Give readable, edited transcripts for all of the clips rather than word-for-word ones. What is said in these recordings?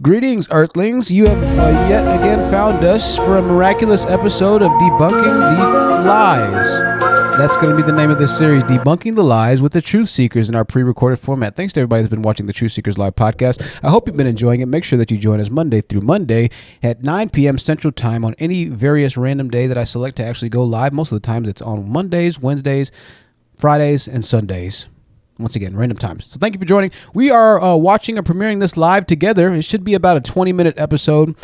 Greetings, Earthlings. You have yet again found us for a miraculous episode of Debunking the Lies. That's going to be the name of this series, Debunking the Lies with the Truth Seekers in our pre-recorded format. Thanks to everybody who's been watching the Truth Seekers Live podcast. I hope you've been enjoying it. Make sure that you join us Monday through Monday at 9 p.m. Central Time on any various random day that I select to actually go live. Most of the times it's on Mondays, Wednesdays, Fridays, and Sundays. Once again, random times. So thank you for joining. We are watching and premiering this live together. It should be about a 20-minute episode,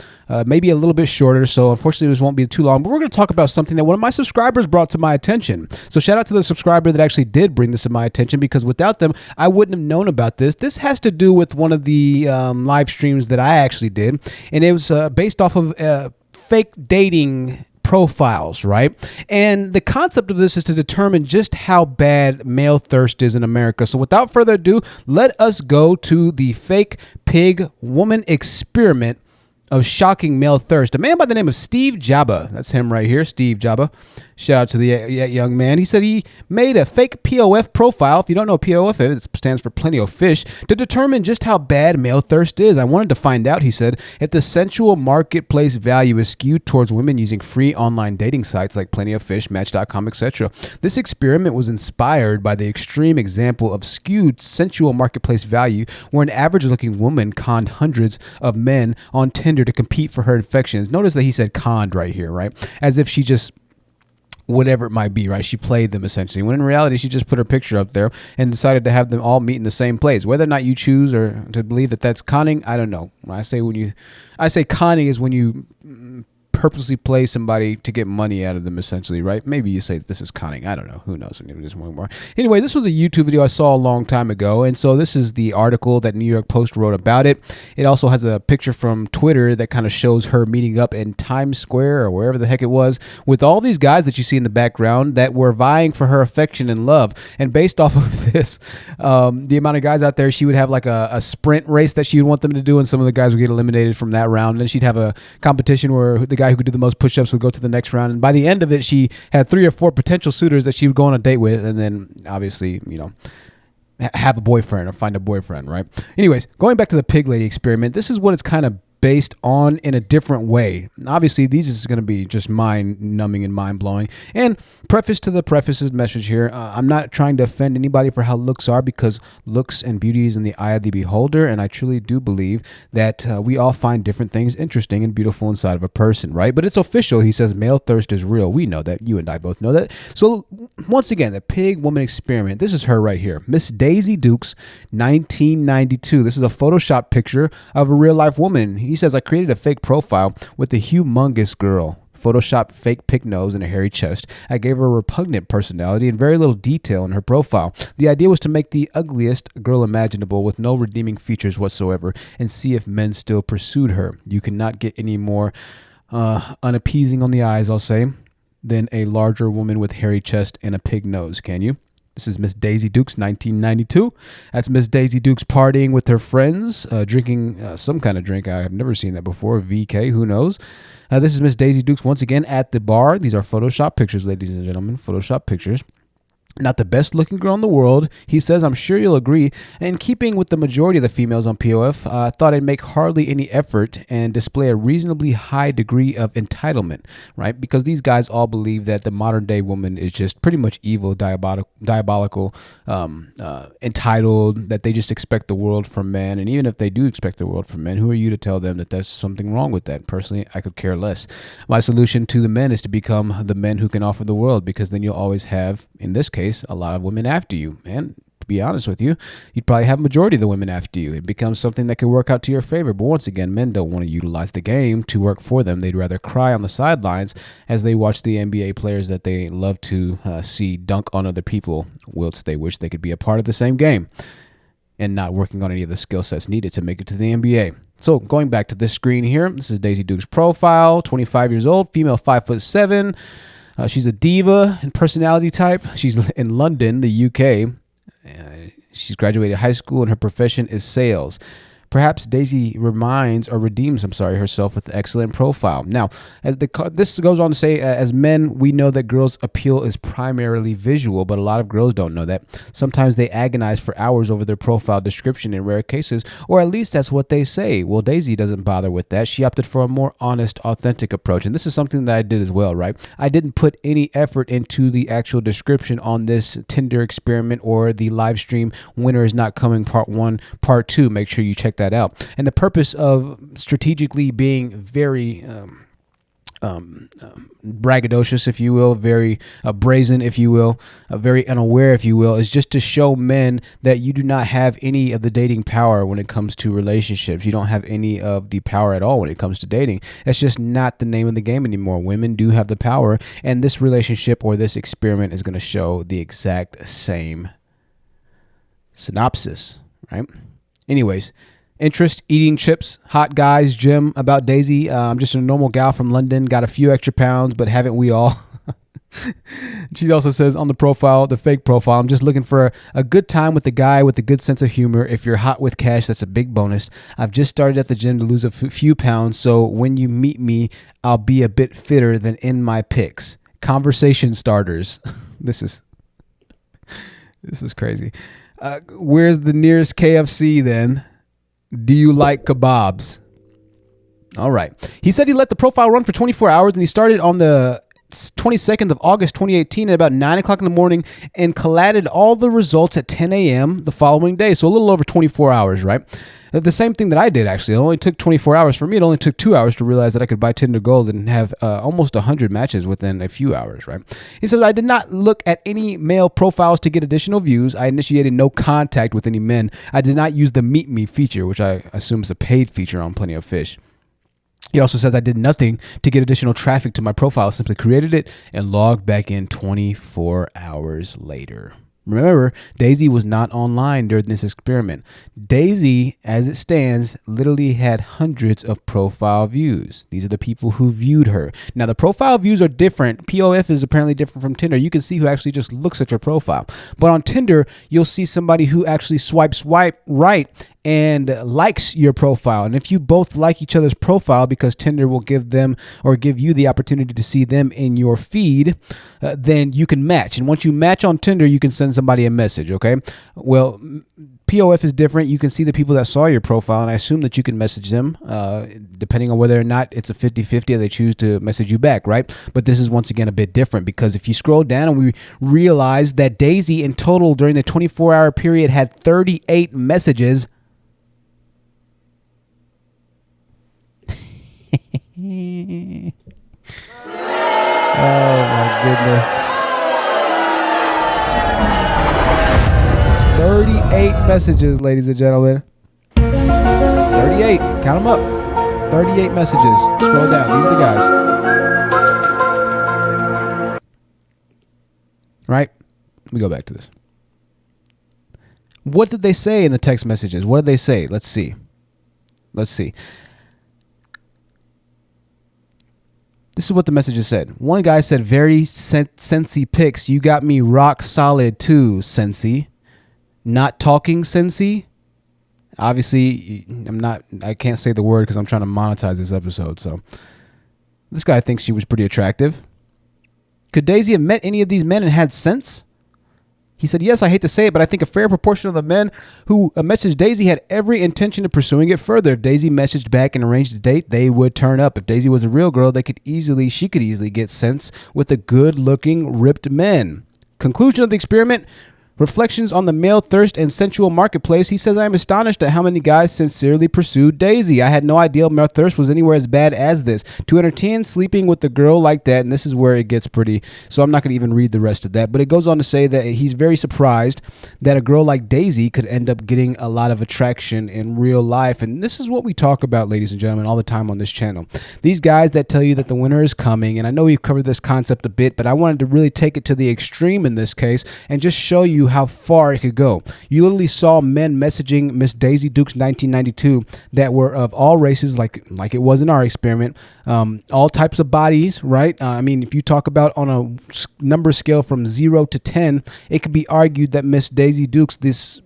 maybe a little bit shorter. So unfortunately, this won't be too long. But we're going to talk about something that one of my subscribers brought to my attention. So shout out to the subscriber that actually did bring this to my attention, because without them, I wouldn't have known about this. This has to do with one of the live streams that I actually did. And it was based off of fake dating profiles, right? And the concept of this is to determine just how bad male thirst is in America. So without further ado, let us go to the fake pig woman experiment of shocking male thirst. A man by the name of Steve Jabba, that's him right here, Steve Jabba. Shout out to the young man. He said he made a fake POF profile. If you don't know what POF is, it stands for Plenty of Fish, to determine just how bad male thirst is. I wanted to find out, he said, if the sensual marketplace value is skewed towards women using free online dating sites like Plenty of Fish, Match.com, etc. This experiment was inspired by the extreme example of skewed sensual marketplace value, where an average-looking woman conned hundreds of men on Tinder to compete for her affections. Notice that he said conned right here, right? As if she just whatever it might be, right? She played them essentially, when in reality, she just put her picture up there and decided to have them all meet in the same place. Whether or not you choose or to believe that that's conning, I don't know. I say conning is when you purposely play somebody to get money out of them, essentially, right? Maybe you say this is conning. I don't know. Who knows? Anyway, this was a YouTube video I saw a long time ago, and so this is the article that New York Post wrote about it. It also has a picture from Twitter that kind of shows her meeting up in Times Square or wherever the heck it was with all these guys that you see in the background that were vying for her affection and love. And based off of this, the amount of guys out there, she would have like a sprint race that she would want them to do, and some of the guys would get eliminated from that round. And then she'd have a competition where the guy who could do the most push-ups would go to the next round, and by the end of it, she had 3 or 4 potential suitors that she would go on a date with, and then obviously, have a boyfriend or find a boyfriend, right? Anyways, going back to the pig lady experiment, this is what it's kind of based on in a different way. Obviously, these is going to be just mind-numbing and mind-blowing. And preface's message here, I'm not trying to offend anybody for how looks are, because looks and beauty is in the eye of the beholder, and I truly do believe that we all find different things interesting and beautiful inside of a person, right? But it's official. He says male thirst is real. We know that. You and I both know that. So once again, the pig woman experiment. This is her right here. Miss Daisy Dukes, 1992. This is a Photoshop picture of a real-life woman. He says, I created a fake profile with a humongous girl. Photoshopped fake pig nose and a hairy chest. I gave her a repugnant personality and very little detail in her profile. The idea was to make the ugliest girl imaginable with no redeeming features whatsoever and see if men still pursued her. You cannot get any more unappeasing on the eyes, I'll say, than a larger woman with hairy chest and a pig nose, can you? This is Miss Daisy Dukes, 1992. That's Miss Daisy Dukes partying with her friends, drinking some kind of drink. I have never seen that before. VK, who knows? This is Miss Daisy Dukes once again at the bar. These are Photoshop pictures, ladies and gentlemen. Photoshop pictures. Not the best looking girl in the world. He says, I'm sure you'll agree. In keeping with the majority of the females on POF, I thought I'd make hardly any effort and display a reasonably high degree of entitlement, right? Because these guys all believe that the modern day woman is just pretty much evil, diabolical, entitled, that they just expect the world from men. And even if they do expect the world from men, who are you to tell them that there's something wrong with that? Personally, I could care less. My solution to the men is to become the men who can offer the world, because then you'll always have, in this case, a lot of women after you. And to be honest with you, you'd probably have a majority of the women after you. It becomes something that could work out to your favor. But once again, men don't want to utilize the game to work for them. They'd rather cry on the sidelines as they watch the NBA players that they love to see dunk on other people, whilst they wish they could be a part of the same game and not working on any of the skill sets needed to make it to the NBA. So going back to this screen here, this is Daisy Duke's profile, 25 years old, female, 5'7". She's a diva and personality type. She's in London, the UK. She's graduated high school and her profession is sales. Perhaps Daisy redeems herself with an excellent profile. Now, this goes on to say, as men, we know that girls' appeal is primarily visual, but a lot of girls don't know that. Sometimes they agonize for hours over their profile description in rare cases, or at least that's what they say. Well, Daisy doesn't bother with that. She opted for a more honest, authentic approach, and this is something that I did as well, right? I didn't put any effort into the actual description on this Tinder experiment or the live stream Winter is Not Coming Part 1, Part 2. Make sure you check that out. And the purpose of strategically being very braggadocious, if you will, very brazen, if you will, very unaware, if you will, is just to show men that you do not have any of the dating power when it comes to relationships. You don't have any of the power at all when it comes to dating. That's just not the name of the game anymore. Women do have the power, and this relationship or this experiment is going to show the exact same synopsis, right? Anyways, interest, eating chips, hot guys, Jim, about Daisy. I'm just a normal gal from London, got a few extra pounds, but haven't we all? She also says on the profile, the fake profile, I'm just looking for a good time with a guy with a good sense of humor. If you're hot with cash, that's a big bonus. I've just started at the gym to lose a few pounds, so when you meet me, I'll be a bit fitter than in my pics. Conversation starters. This is crazy. Where's the nearest KFC then? Do you like kebabs? All right. He said he let the profile run for 24 hours and he started on the 22nd of August 2018 at about 9 o'clock in the morning and collated all the results at 10 a.m. the following day. So a little over 24 hours, right? The same thing that I did, actually. It only took 24 hours. For me, it only took 2 hours to realize that I could buy Tinder Gold and have almost 100 matches within a few hours, right? He says, I did not look at any male profiles to get additional views. I initiated no contact with any men. I did not use the Meet Me feature, which I assume is a paid feature on Plenty of Fish. He also says I did nothing to get additional traffic to my profile, simply created it and logged back in 24 hours later. Remember, Daisy was not online during this experiment. Daisy, as it stands, literally had hundreds of profile views. These are the people who viewed her. Now, the profile views are different. POF is apparently different from Tinder. You can see who actually just looks at your profile. But on Tinder, you'll see somebody who actually swipes right and likes your profile. And if you both like each other's profile, because Tinder will give them or give you the opportunity to see them in your feed, then you can match. And once you match on Tinder, you can send somebody a message, okay? Well, POF is different. You can see the people that saw your profile, and I assume that you can message them, depending on whether or not it's a 50-50 or they choose to message you back, right? But this is once again a bit different, because if you scroll down and we realize that Daisy in total during the 24-hour period had 38 messages. Oh my goodness. 38 messages, ladies and gentlemen. 38. Count them up. 38 messages. Scroll down. These are the guys. Right? Let me go back to this. What did they say in the text messages? What did they say? Let's see. This is what the messages said. One guy said, very sensy pics. You got me rock solid too, Sensei. Not talking Sensei. Obviously, I can't say the word because I'm trying to monetize this episode. So this guy thinks she was pretty attractive. Could Daisy have met any of these men and had sense? He said, yes, I hate to say it, but I think a fair proportion of the men who messaged Daisy had every intention of pursuing it further. If Daisy messaged back and arranged a date, they would turn up. If Daisy was a real girl, she could easily get sense with a good-looking, ripped men. Conclusion of the experiment. Reflections on the male thirst and sensual marketplace. He says, I am astonished at how many guys sincerely pursued Daisy. I had no idea male thirst was anywhere as bad as this. To entertain sleeping with a girl like that, and this is where it gets pretty, so I'm not going to even read the rest of that, but it goes on to say that he's very surprised that a girl like Daisy could end up getting a lot of attraction in real life. And this is what we talk about, ladies and gentlemen, all the time on this channel. These guys that tell you that the winter is coming, and I know we've covered this concept a bit, but I wanted to really take it to the extreme in this case and just show you how far it could go. You literally saw men messaging Miss Daisy Dukes 1992 that were of all races, like it was in our experiment, all types of bodies, right? I mean, if you talk about on a number scale from 0 to 10, it could be argued that Miss Daisy Dukes, this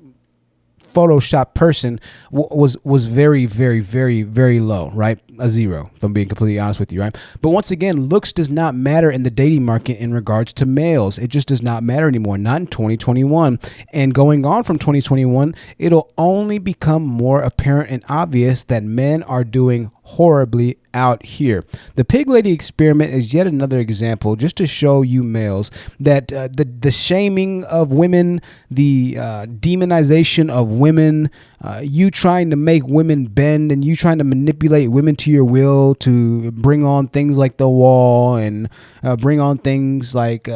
Photoshop person was very, very, very, very low, right? A zero, if I'm being completely honest with you, right? But once again, looks does not matter in the dating market in regards to males. It just does not matter anymore, not in 2021. And going on from 2021, it'll only become more apparent and obvious that men are doing horribly out here. The pig lady experiment is yet another example just to show you males that the shaming of women, the demonization of women, you trying to make women bend and you trying to manipulate women to your will to bring on things like the wall and bring on things like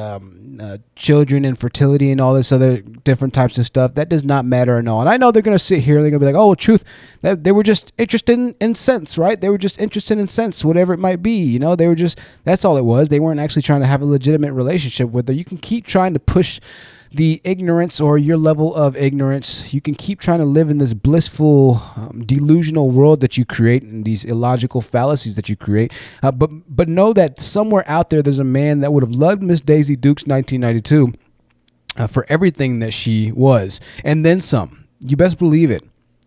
children and fertility and all this other different types of stuff. That does not matter at all. And I know they're going to sit here and they're going to be like, oh, truth, that they were just interested in sense, right? They were just interested in sense, whatever it might be. You know, they were just, that's all it was. They weren't actually trying to have a legitimate relationship with her. You can keep trying to push the ignorance or your level of ignorance. You can keep trying to live in this blissful, delusional world that you create and these illogical fallacies that you create. But know that somewhere out there, there's a man that would have loved Miss Daisy Dukes 1992 for everything that she was, and then some. You best believe it.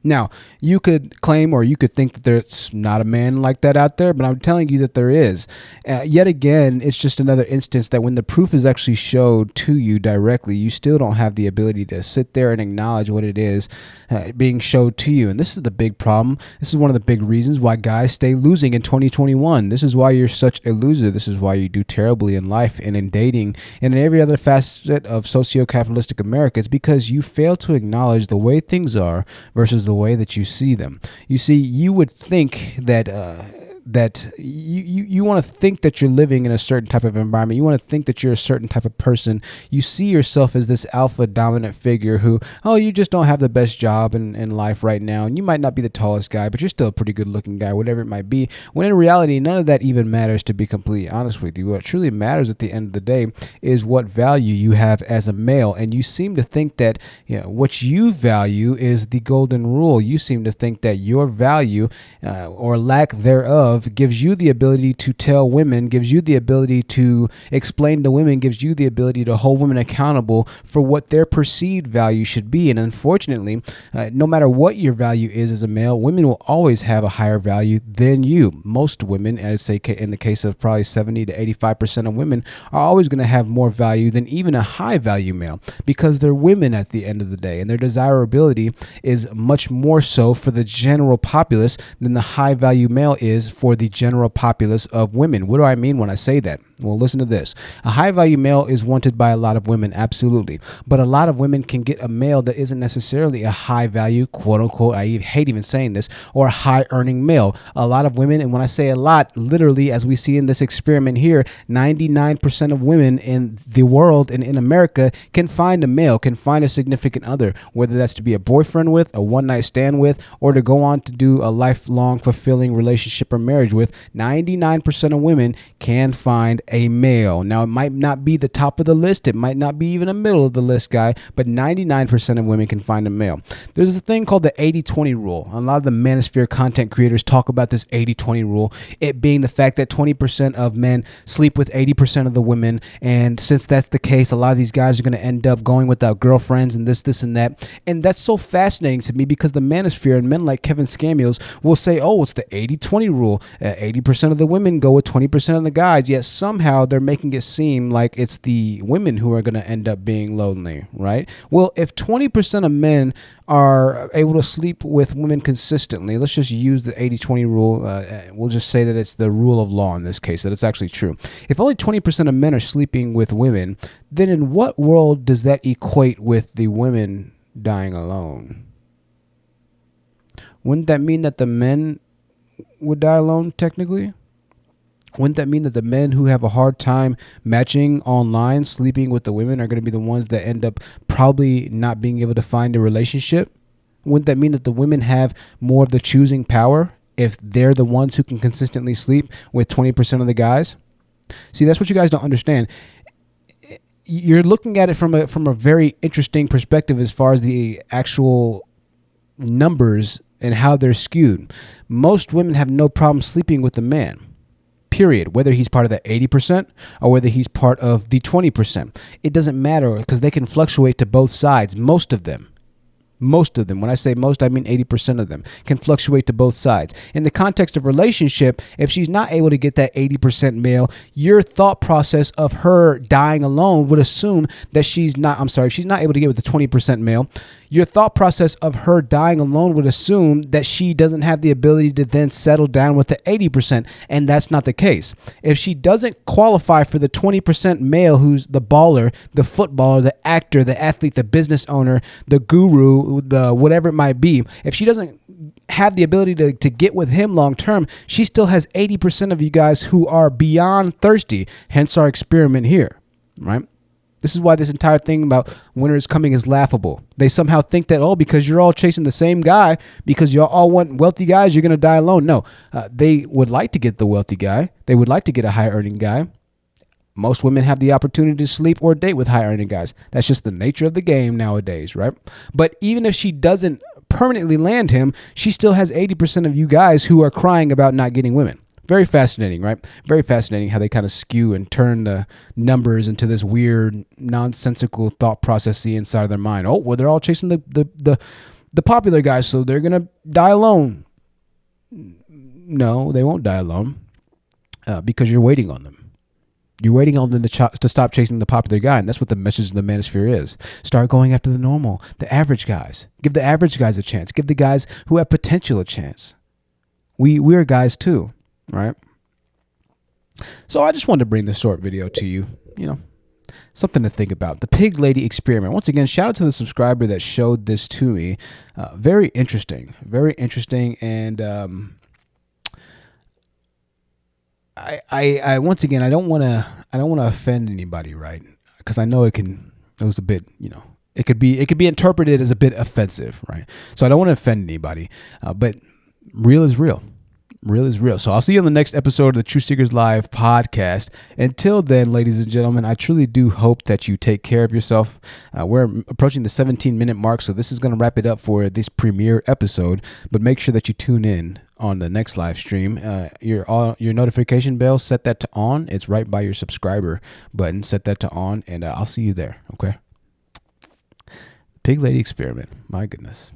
Now, you could claim or you could think that there's not a man like that out there, but I'm telling you that there is. Yet again, it's just another instance that when the proof is actually showed to you directly, you still don't have the ability to sit there and acknowledge what it is being showed to you. And this is the big problem. This is one of the big reasons why guys stay losing in 2021. This is why you're such a loser. This is why you do terribly in life and in dating and in every other facet of socio-capitalistic America. It's because you fail to acknowledge the way things are versus the way that you see them. You see, you would think that you want to think that you're living in a certain type of environment. You want to think that you're a certain type of person. You see yourself as this alpha dominant figure who, oh, you just don't have the best job in life right now. And you might not be the tallest guy, but you're still a pretty good looking guy, whatever it might be. When in reality, none of that even matters, to be completely honest with you. What truly matters at the end of the day is what value you have as a male. And you seem to think that what you value is the golden rule. You seem to think that your value or lack thereof gives you the ability to tell women, gives you the ability to explain to women, gives you the ability to hold women accountable for what their perceived value should be. And unfortunately, no matter what your value is as a male, women will always have a higher value than you. Most women, I'd say in the case of probably 70 to 85% of women, are always going to have more value than even a high value male because they're women at the end of the day, and their desirability is much more so for the general populace than the high value male is for the general populace of women. What do I mean when I say that? Well, listen to this. A high value male is wanted by a lot of women, absolutely. But a lot of women can get a male that isn't necessarily a high value, quote unquote, I hate even saying this, or a high earning male. A lot of women, and when I say a lot, literally, as we see in this experiment here, 99% of women in the world and in America can find a male, can find a significant other, whether that's to be a boyfriend with, a one night stand with, or to go on to do a lifelong fulfilling relationship or marriage with. 99% of women can find a male. Now, it might not be the top of the list. It might not be even a middle of the list guy, but 99% of women can find a male. There's a thing called the 80-20 rule. A lot of the manosphere content creators talk about this 80-20 rule, it being the fact that 20% of men sleep with 80% of the women. And since that's the case, a lot of these guys are going to end up going without girlfriends and this, and that. And that's so fascinating to me because the manosphere and men like Kevin Scamios will say, oh, it's the 80-20 rule. 80% of the women go with 20% of the guys, yet somehow they're making it seem like it's the women who are going to end up being lonely, right? Well, if 20% of men are able to sleep with women consistently, let's just use the 80-20 rule. We'll just say that it's the rule of law in this case, that it's actually true. If only 20% of men are sleeping with women, then in what world does that equate with the women dying alone? Wouldn't that mean that the men would die alone technically? Wouldn't that mean that the men who have a hard time matching online, sleeping with the women, are going to be the ones that end up probably not being able to find a relationship? Wouldn't that mean that the women have more of the choosing power if they're the ones who can consistently sleep with 20% of the guys? See, that's what you guys don't understand. You're looking at it from a very interesting perspective as far as the actual numbers and how they're skewed. Most women have no problem sleeping with a man. Period. Whether he's part of the 80% or whether he's part of the 20%. It doesn't matter because they can fluctuate to both sides. Most of them Most of them, when I say most, I mean 80% of them, can fluctuate to both sides. In the context of relationship, if she's not able to get that 80% male, your thought process of her dying alone would assume that she's not able to get with the 20% male. Your thought process of her dying alone would assume that she doesn't have the ability to then settle down with the 80%, and that's not the case. If she doesn't qualify for the 20% male who's the baller, the footballer, the actor, the athlete, the business owner, the guru, the whatever it might be, if she doesn't have the ability to get with him long term, she still has 80% of you guys who are beyond thirsty, hence our experiment here, right? This is why this entire thing about winter is coming is laughable. They somehow think that, because you're all chasing the same guy, because you all want wealthy guys, you're going to die alone. No, they would like to get the wealthy guy. They would like to get a high earning guy. Most women have the opportunity to sleep or date with high earning guys. That's just the nature of the game nowadays, right? But even if she doesn't permanently land him, she still has 80% of you guys who are crying about not getting women. Very fascinating, right? Very fascinating how they kind of skew and turn the numbers into this weird, nonsensical thought process inside of their mind. Oh, well, they're all chasing the popular guys, so they're going to die alone. No, they won't die alone because you're waiting on them. You're waiting on them to stop chasing the popular guy, and that's what the message of the manosphere is. Start going after the normal, the average guys. Give the average guys a chance. Give the guys who have potential a chance. We're guys too. Right. So I just wanted to bring this short video to you, something to think about. The pig lady experiment. Once again, shout out to the subscriber that showed this to me. Very interesting. And I once again, I don't want to offend anybody, right? Because I know it was a bit, it could be interpreted as a bit offensive, right? So I don't want to offend anybody, but real is real. Real is real. So I'll see you on the next episode of the Truth Seekers Live podcast. Until then, ladies and gentlemen, I truly do hope that you take care of yourself. We're approaching the 17-minute mark, so this is going to wrap it up for this premiere episode. But make sure that you tune in on the next live stream. Your notification bell, set that to on. It's right by your subscriber button. Set that to on, and I'll see you there. Okay. Pig lady experiment. My goodness.